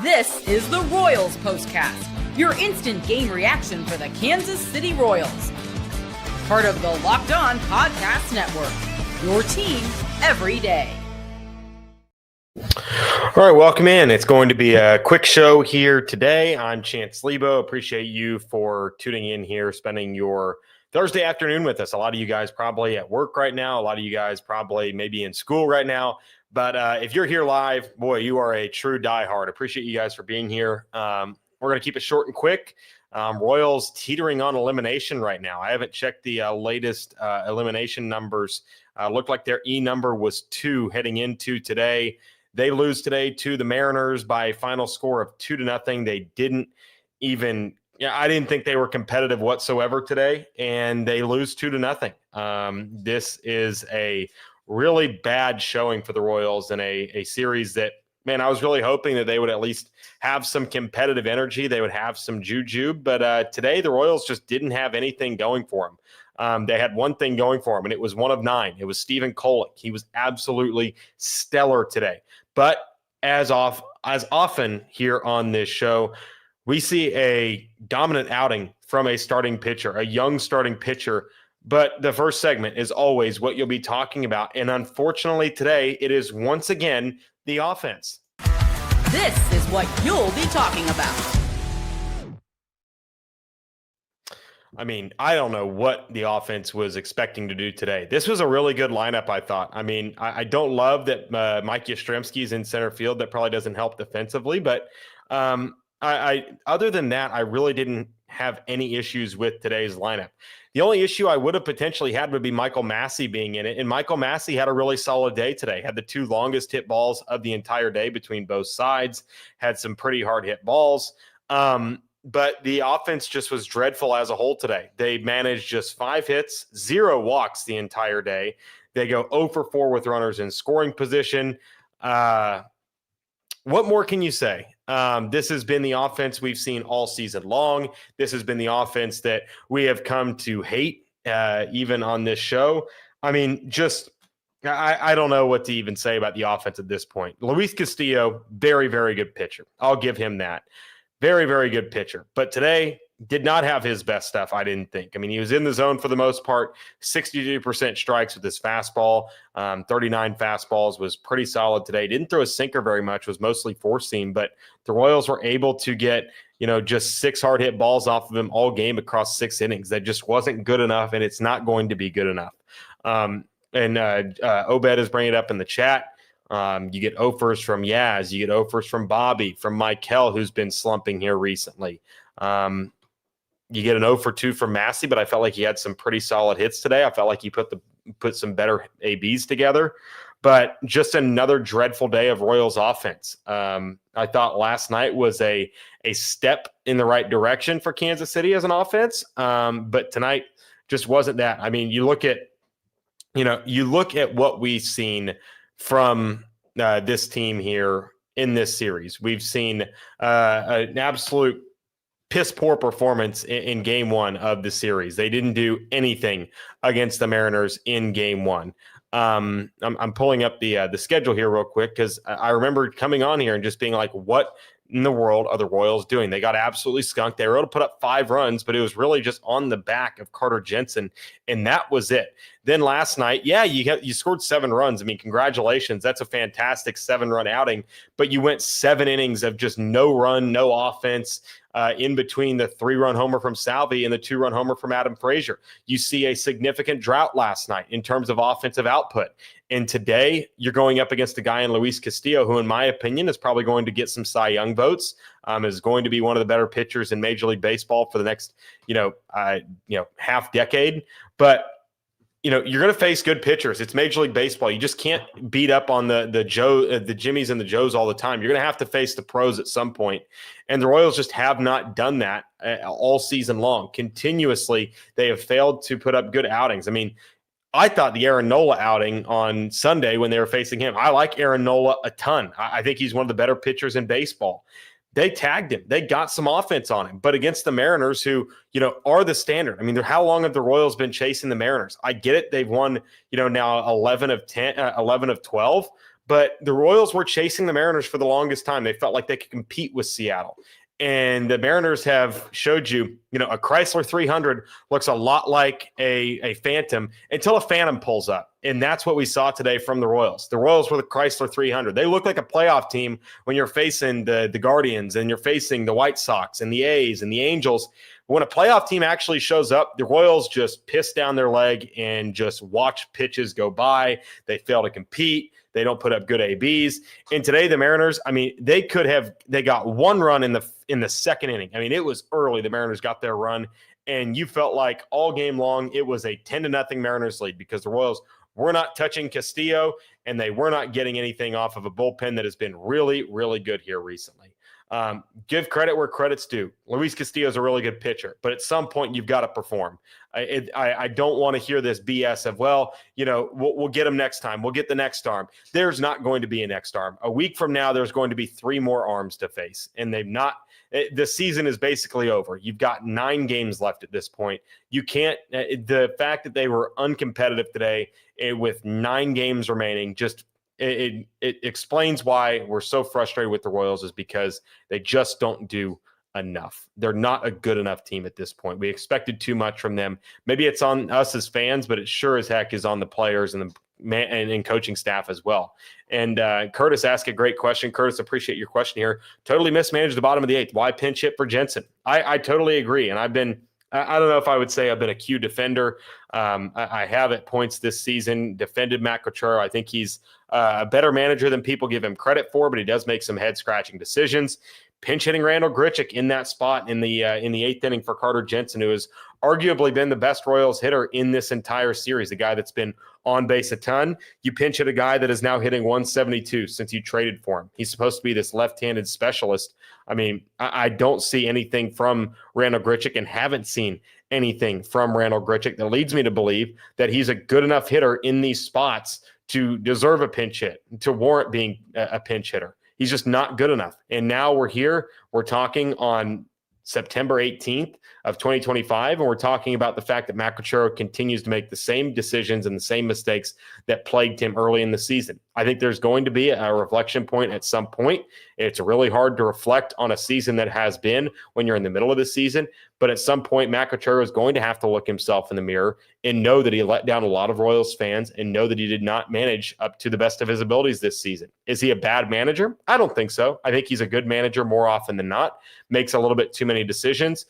This is the Royals POSTCAST, your instant game reaction for the Kansas City Royals. Part of the Locked On Podcast Network, your team every day. All right, welcome in. It's going to be a quick show here today. I'm Chance Liebau. Appreciate you for tuning in here, spending your Thursday afternoon with us. A lot of you guys probably at work right now. A lot of you guys probably maybe in school right now. But if you're here live, boy, you are a true diehard. Appreciate you guys for being here. We're going to keep it short and quick. Royals teetering on elimination right now. I haven't checked the latest elimination numbers. Looked like their E number was 2 heading into today. They lose today to the Mariners by a final score of 2-0. They didn't even I didn't think they were competitive whatsoever today, and they lose 2-0. This is a really bad showing for the Royals in a series that, man, I was really hoping that they would at least have some competitive energy. They would have some juju. But today, the Royals just didn't have anything going for them. They had one thing going for them, and it was one of 9. It was Stephen Kolek. He was absolutely stellar today. But as often here on this show, we see a dominant outing from a starting pitcher, a young starting pitcher. But the first segment is always what you'll be talking about. And unfortunately today, it is once again the offense. This is what you'll be talking about. I mean, I don't know what the offense was expecting to do today. This was a really good lineup, I thought. I mean, I don't love that Mike Yastrzemski's in center field. That probably doesn't help defensively. But I other than that, I really didn't have any issues with today's lineup. The only issue I would have potentially had would be Michael Massey being in it. And Michael Massey had a really solid day today. Had the 2 longest hit balls of the entire day between both sides. Had some pretty hard hit balls. But the offense just was dreadful as a whole today. They managed just 5 hits, 0 walks the entire day. They go 0 for 4 with runners in scoring position. What more can you say? This has been the offense we've seen all season long. This has been the offense that we have come to hate, even on this show. I mean, I don't know what to even say about the offense at this point. Luis Castillo, very, very good pitcher. I'll give him that. Very, very good pitcher. But today did not have his best stuff, I didn't think. I mean, he was in the zone for the most part, 62% strikes with his fastball, 39 fastballs, was pretty solid today. Didn't throw a sinker very much, was mostly four-seam, but the Royals were able to get, just 6 hard hit balls off of him all game across 6 innings. That just wasn't good enough, and it's not going to be good enough. Obed is bringing it up in the chat. You get offers from Yaz, you get offers from Bobby, from Michael, who's been slumping here recently. You get an 0 for 2 from Massey, but I felt like he had some pretty solid hits today. I felt like he put some better ABs together, but just another dreadful day of Royals offense. I thought last night was a step in the right direction for Kansas City as an offense, but tonight just wasn't that. I mean, you look at what we've seen from this team here in this series. We've seen an absolute piss poor performance in game 1 of the series. They didn't do anything against the Mariners in game 1. I'm pulling up the schedule here real quick because I remember coming on here and just being like, what in the world are the Royals doing? They got absolutely skunked. They were able to put up 5 runs, but it was really just on the back of Carter Jensen, and that was it. Then last night, you scored 7 runs. I mean, congratulations. That's a fantastic 7-run outing, but you went 7 innings of just no run, no offense, in between the 3-run homer from Salvi and the 2-run homer from Adam Frazier. You see a significant drought last night in terms of offensive output. And today you're going up against a guy in Luis Castillo, who in my opinion is probably going to get some Cy Young votes, is going to be one of the better pitchers in Major League Baseball for the next, half decade. But you're going to face good pitchers. It's Major League Baseball. You just can't beat up on the Jimmies and the Joes all the time. You're going to have to face the pros at some point. And the Royals just have not done that all season long. Continuously, they have failed to put up good outings. I mean, I thought the Aaron Nola outing on Sunday when they were facing him, I like Aaron Nola a ton. I think he's one of the better pitchers in baseball. They tagged him. They got some offense on him. But against the Mariners, who, are the standard. I mean, how long have the Royals been chasing the Mariners? I get it. They've won, now 11 of 12. but the Royals were chasing the Mariners for the longest time. They felt like they could compete with Seattle. And the Mariners have showed you, a Chrysler 300 looks a lot like a Phantom until a Phantom pulls up. And that's what we saw today from the Royals. The Royals were the Chrysler 300. They look like a playoff team when you're facing the Guardians and you're facing the White Sox and the A's and the Angels. When a playoff team actually shows up, the Royals just piss down their leg and just watch pitches go by. They fail to compete. They don't put up good ABs. And today, the Mariners, they got one run in the second inning. It was early. The Mariners got their run, and you felt like all game long it was a 10-0 Mariners lead because the Royals were not touching Castillo, and they were not getting anything off of a bullpen that has been really, really good here recently. Give credit where credit's due. Luis Castillo is a really good pitcher, but at some point you've got to perform. I don't want to hear this BS of, we'll get him next time. We'll get the next arm. There's not going to be a next arm. A week from now, there's going to be 3 more arms to face, and the season is basically over. You've got 9 games left at this point. You can't, the fact that they were uncompetitive today with 9 games remaining, it explains why we're so frustrated with the Royals, is because they just don't do enough. They're not a good enough team at this point. We expected too much from them. Maybe it's on us as fans, but it sure as heck is on the players and and coaching staff as well. And Curtis asked a great question. Curtis, appreciate your question here. Totally mismanaged the bottom of the 8th. Why pinch hit for Jensen? I totally agree. And I don't know if I would say I've been a Q defender. I have at points this season defended Matt Quatraro. I think he's a better manager than people give him credit for, but he does make some head-scratching decisions. Pinch hitting Randall Grichuk in that spot in the 8th inning for Carter Jensen, who has arguably been the best Royals hitter in this entire series, a guy that's been on base a ton. You pinch hit a guy that is now hitting 172 since you traded for him. He's supposed to be this left-handed specialist. I don't see anything from Randall Grichuk and haven't seen anything from Randall Grichuk that leads me to believe that he's a good enough hitter in these spots to deserve a pinch hit, to warrant being a pinch hitter. He's just not good enough. And now we're talking on September 18th of 2025, and we're talking about the fact that Matt Quatraro continues to make the same decisions and the same mistakes that plagued him early in the season. I think there's going to be a reflection point at some point. It's really hard to reflect on a season that has been when you're in the middle of the season, but at some point, Matt Quatraro is going to have to look himself in the mirror and know that he let down a lot of Royals fans and know that he did not manage up to the best of his abilities this season. Is he a bad manager? I don't think so. I think he's a good manager more often than not, makes a little bit too many decisions.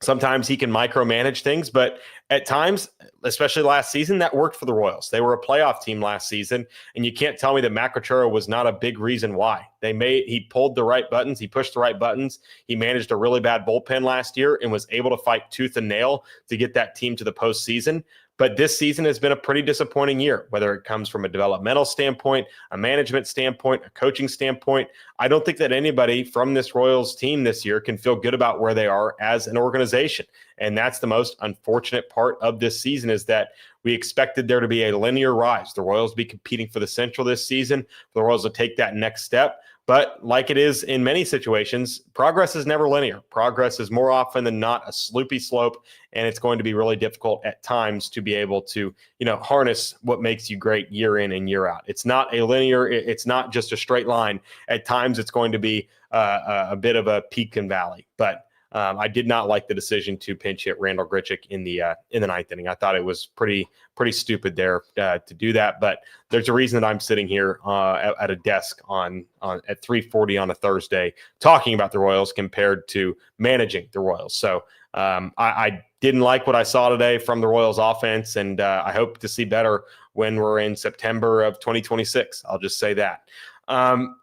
Sometimes he can micromanage things, but at times, especially last season, that worked for the Royals. They were a playoff team last season, and you can't tell me that Matt Quatraro was not a big reason why. He pulled the right buttons, he pushed the right buttons, he managed a really bad bullpen last year and was able to fight tooth and nail to get that team to the postseason. But this season has been a pretty disappointing year, whether it comes from a developmental standpoint, a management standpoint, a coaching standpoint. I don't think that anybody from this Royals team this year can feel good about where they are as an organization. And that's the most unfortunate part of this season, is that we expected there to be a linear rise. The Royals be competing for the Central this season. The Royals will take that next step. But like it is in many situations, progress is never linear. Progress is more often than not a sloopy slope, and it's going to be really difficult at times to be able to, harness what makes you great year in and year out. It's not a linear, it's not just a straight line. At times it's going to be a bit of a peak and valley. But I did not like the decision to pinch hit Randall Grichuk in the 9th inning. I thought it was pretty stupid there to do that. But there's a reason that I'm sitting here at a desk at 3:40 on a Thursday talking about the Royals compared to managing the Royals. So I didn't like what I saw today from the Royals offense, and I hope to see better when we're in September of 2026. I'll just say that.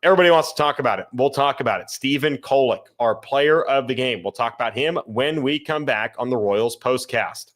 Everybody wants to talk about it. We'll talk about it. Stephen Kolek, our player of the game. We'll talk about him when we come back on the Royals Postcast.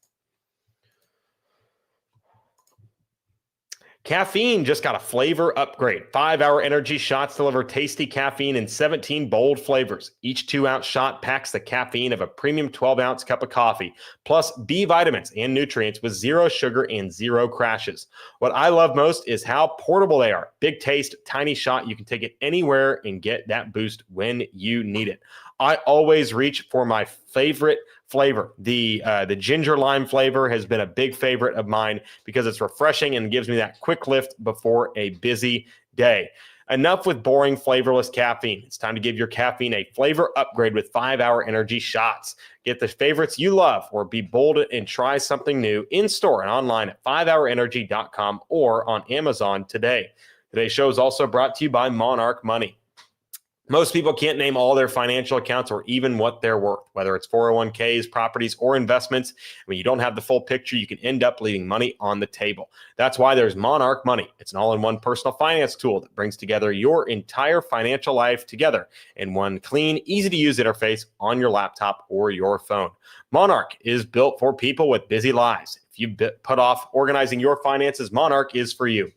Caffeine just got a flavor upgrade. 5-hour energy shots deliver tasty caffeine in 17 bold flavors. Each 2-ounce shot packs the caffeine of a premium 12-ounce cup of coffee, plus B vitamins and nutrients with 0 sugar and 0 crashes. What I love most is how portable they are. Big taste, tiny shot. You can take it anywhere and get that boost when you need it. I always reach for my favorite flavor. The ginger lime flavor has been a big favorite of mine because it's refreshing and gives me that quick lift before a busy day. Enough with boring, flavorless caffeine. It's time to give your caffeine a flavor upgrade with 5-Hour Energy shots. Get the favorites you love or be bold and try something new in-store and online at 5hourenergy.com or on Amazon today. Today's show is also brought to you by Monarch Money. Most people can't name all their financial accounts or even what they're worth, whether it's 401ks, properties, or investments. When you don't have the full picture, you can end up leaving money on the table. That's why there's Monarch Money. It's an all-in-one personal finance tool that brings together your entire financial life together in one clean, easy-to-use interface on your laptop or your phone. Monarch is built for people with busy lives. If you put off organizing your finances, Monarch is for you.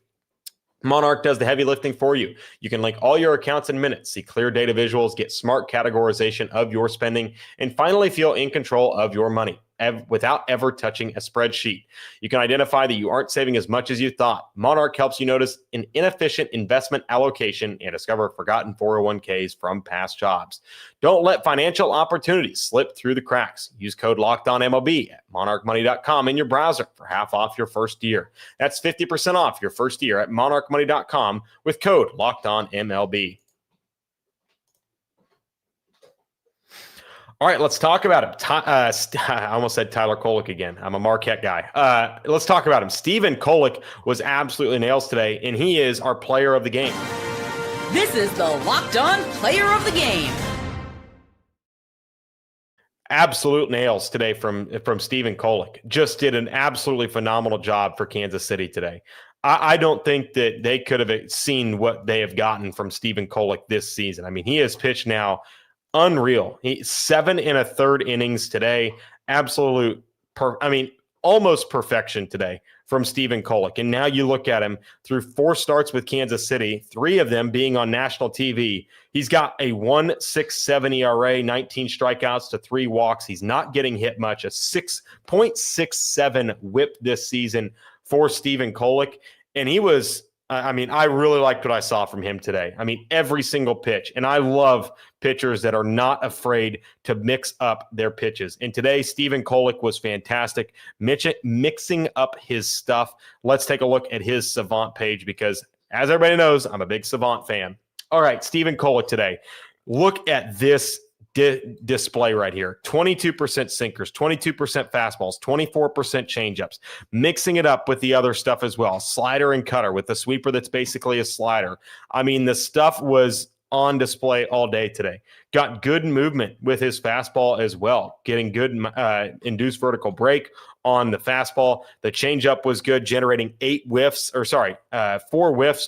Monarch does the heavy lifting for you. You can link all your accounts in minutes, see clear data visuals, get smart categorization of your spending, and finally feel in control of your money without ever touching a spreadsheet. You can identify that you aren't saving as much as you thought. Monarch helps you notice an inefficient investment allocation and discover forgotten 401ks from past jobs. Don't let financial opportunities slip through the cracks. Use code LOCKEDONMLB at monarchmoney.com in your browser for half off your first year. That's 50% off your first year at monarchmoney.com with code LOCKEDONMLB. All right, let's talk about him. I almost said Tyler Kolek again. I'm a Marquette guy. Let's talk about him. Stephen Kolek was absolutely nails today, and he is our player of the game. This is the Locked On Player of the Game. Absolute nails today from Stephen Kolek. Just did an absolutely phenomenal job for Kansas City today. I don't think that they could have seen what they have gotten from Stephen Kolek this season. I mean, he has pitched now unreal. 7 1/3 innings today. Absolute, almost perfection today from Stephen Kolek. And now you look at him through 4 starts with Kansas City, 3 of them being on national TV. He's got a 1.67 ERA, 19 strikeouts to 3 walks. He's not getting hit much, a 6.67 whip this season for Stephen Kolek. And he was, I really liked what I saw from him today. Every single pitch. And I love pitchers that are not afraid to mix up their pitches. And today, Stephen Kolek was fantastic, mixing up his stuff. Let's take a look at his Savant page because, as everybody knows, I'm a big Savant fan. All right, Stephen Kolek today. Look at this display right here. 22% sinkers, 22% fastballs, 24% changeups, mixing it up with the other stuff as well. Slider and cutter with the sweeper that's basically a slider. The stuff was on display all day today. Got good movement with his fastball as well, getting good induced vertical break on the fastball. The changeup was good, generating 4 whiffs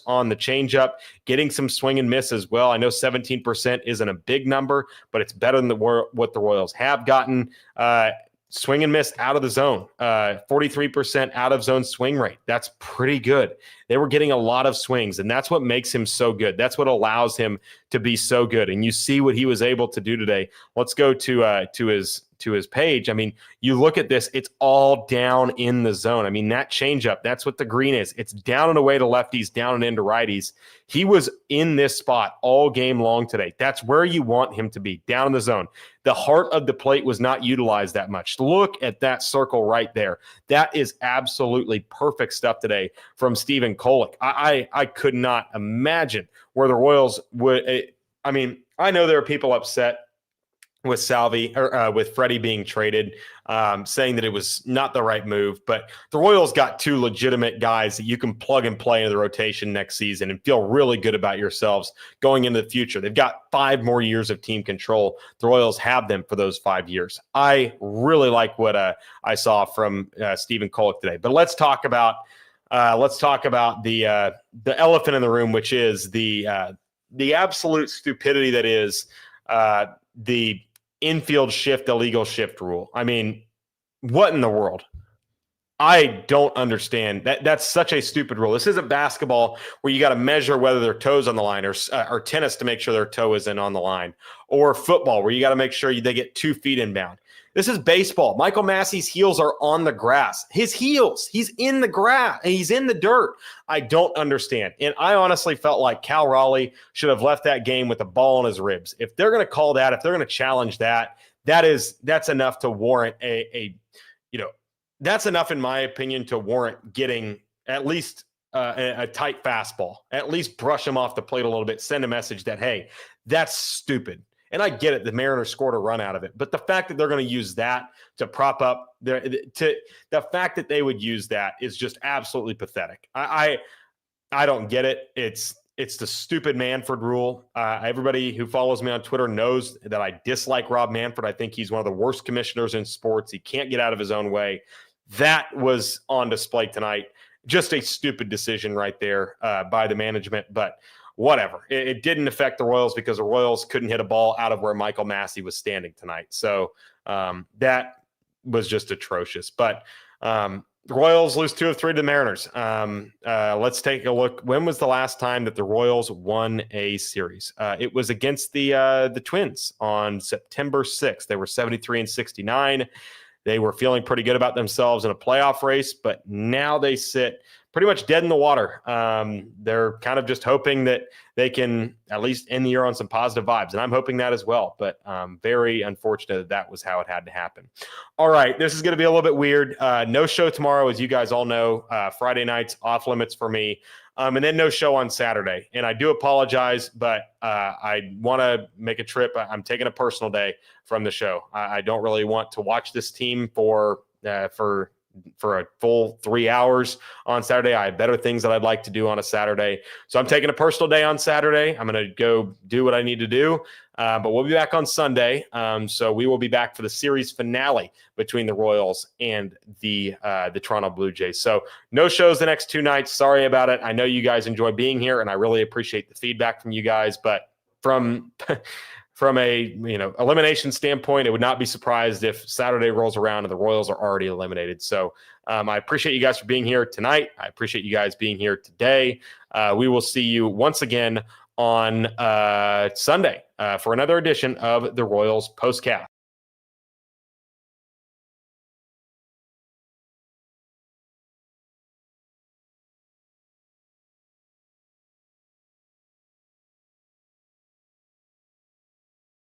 on the changeup, getting some swing and miss as well. I know 17% isn't a big number, but it's better than what the Royals have gotten. Swing and miss out of the zone, 43% out of zone swing rate. That's pretty good. They were getting a lot of swings, and that's what makes him so good. That's what allows him to be so good. And you see what he was able to do today. Let's go to his page. You look at this, it's all down in the zone. That changeup, that's what the green is. It's down and away to lefties, down and into righties. He was in this spot all game long today. That's where you want him to be, down in the zone. The heart of the plate was not utilized that much. Look at that circle right there. That is absolutely perfect stuff today from Stephen Kolek. I could not imagine where the Royals would. I know there are people upset with Salvi or with Freddie being traded, saying that it was not the right move. But the Royals got 2 legitimate guys that you can plug and play into the rotation next season and feel really good about yourselves going into the future. They've got 5 more years of team control. The Royals have them for those 5 years. I really like what I saw from Stephen Kolek today. But let's talk about the elephant in the room, which is the absolute stupidity that is the infield shift, illegal shift rule. What in the world? I don't understand. That's such a stupid rule. This isn't basketball where you got to measure whether their toe's on the line, or tennis to make sure their toe isn't on the line, or football where you got to make sure they get 2 feet inbound. This is baseball. Michael Massey's heels are on the grass. His heels, he's in the grass. He's in the dirt. I don't understand. And I honestly felt like Cal Raleigh should have left that game with the ball on his ribs. If they're going to call that, if they're going to challenge that, that's enough to warrant that's enough, in my opinion, to warrant getting at least a tight fastball, at least brush him off the plate a little bit, send a message that, hey, that's stupid. And I get it. The Mariners scored a run out of it. But the fact that they're going to use that to prop up the fact that they would use that is just absolutely pathetic. I don't get it. It's the stupid Manfred rule. Everybody who follows me on Twitter knows that I dislike Rob Manfred. I think he's one of the worst commissioners in sports. He can't get out of his own way. That was on display tonight. Just a stupid decision right there by the management, but whatever. It didn't affect the Royals because the Royals couldn't hit a ball out of where Michael Massey was standing tonight. So that was just atrocious. But the Royals lose 2 of 3 to the Mariners. Let's take a look. When was the last time that the Royals won a series? It was against the Twins on September 6th. They were 73-69. They were feeling pretty good about themselves in a playoff race, but now they sit pretty much dead in the water. They're kind of just hoping that they can at least end the year on some positive vibes, and I'm hoping that as well, but very unfortunate that was how it had to happen. All right, this is going to be a little bit weird. No show tomorrow, as you guys all know. Friday nights off limits for me. And then no show on Saturday. And I do apologize, but I want to make a trip. I'm taking a personal day from the show. I don't really want to watch this team for a full 3 hours on Saturday. I have better things that I'd like to do on a Saturday. So I'm taking a personal day on Saturday. I'm going to go do what I need to do. But we'll be back on Sunday. So we will be back for the series finale between the Royals and the Toronto Blue Jays. So no shows the next 2 nights. Sorry about it. I know you guys enjoy being here, and I really appreciate the feedback from you guys. But from a elimination standpoint, it would not be surprised if Saturday rolls around and the Royals are already eliminated. So I appreciate you guys for being here tonight. I appreciate you guys being here today. We will see you once again on Sunday for another edition of the Royals Postcast.